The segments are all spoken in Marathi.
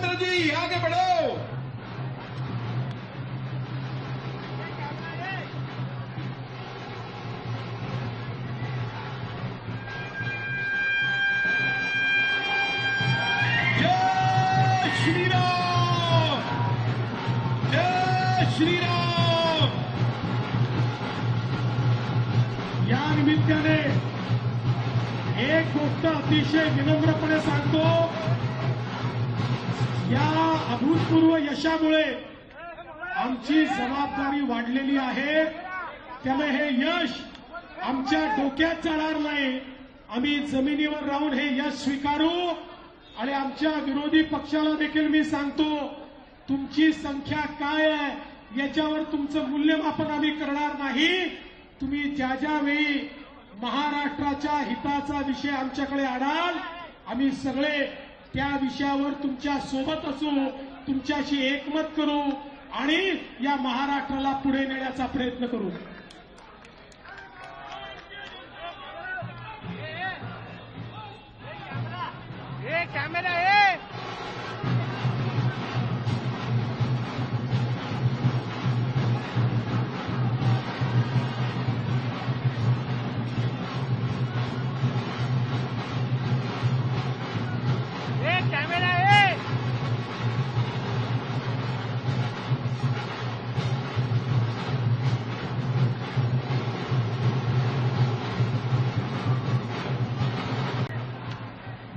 देवेंद्र जी आगे बढ़ो। जय श्री राम, जय श्री राम। या निमित्ताने एक गोष्ट अतिशय विनम्रपणे सांगतो, या अभूतपूर्व यशामुळे आमची जबाबदारी वाढलेली आहे। त्यामुळे हे यश आमच्या डोक्यात जाणार नाही। आम्ही जमिनीवर राहून हे यश स्वीकारू आणि आमच्या विरोधी पक्षाला देखील मी सांगतो, तुमची संख्या काय आहे याच्यावर तुमचं मूल्यमापन आम्ही करणार नाही। तुम्ही ज्या ज्या वेळी महाराष्ट्राच्या हिताचा विषय आमच्याकडे आणाल, आम्ही सगळे त्या विषयावर तुमच्या सोबत असू, तुमच्याशी एकमत करू आणि या महाराष्ट्राला पुढे नेण्याचा प्रयत्न करू। कॅमेरा आहे। कॅमेरा आहे।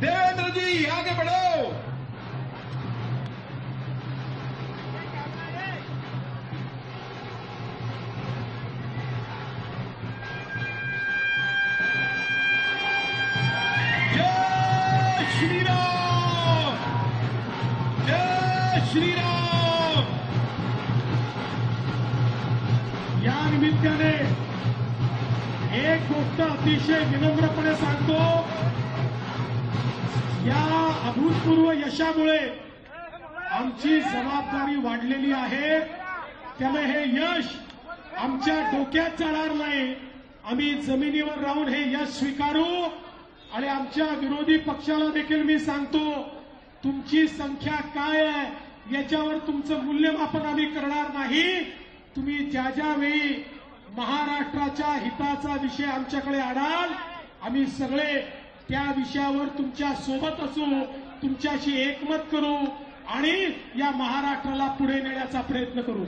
देवेंद्र जी आगे बढ़ो। जय श्री राम, जय श्री राम। या निमित्ताने एक गोष्ट अतिशय विनम्रपणे सांगतो, या अभूतपूर्व यशामुळे आमची जबाबदारी वाढलेली आहे। त्यामुळे हे यश आमच्या डोक्यात जाणार नाही। आम्ही जमिनीवर राहून हे यश स्वीकारू आणि आमच्या विरोधी पक्षाला देखील मी सांगतो, तुमची संख्या काय आहे याच्यावर तुमचं मूल्यमापन आम्ही करणार नाही। तुम्ही ज्या ज्या वेळी महाराष्ट्राच्या हिताचा विषय आमच्याकडे आणाल, आम्ही सगळे त्या विषयावर तुमच्या सोबत असू, तुमच्याशी एकमत करू आणि या महाराष्ट्राला पुढे नेण्याचा प्रयत्न करू।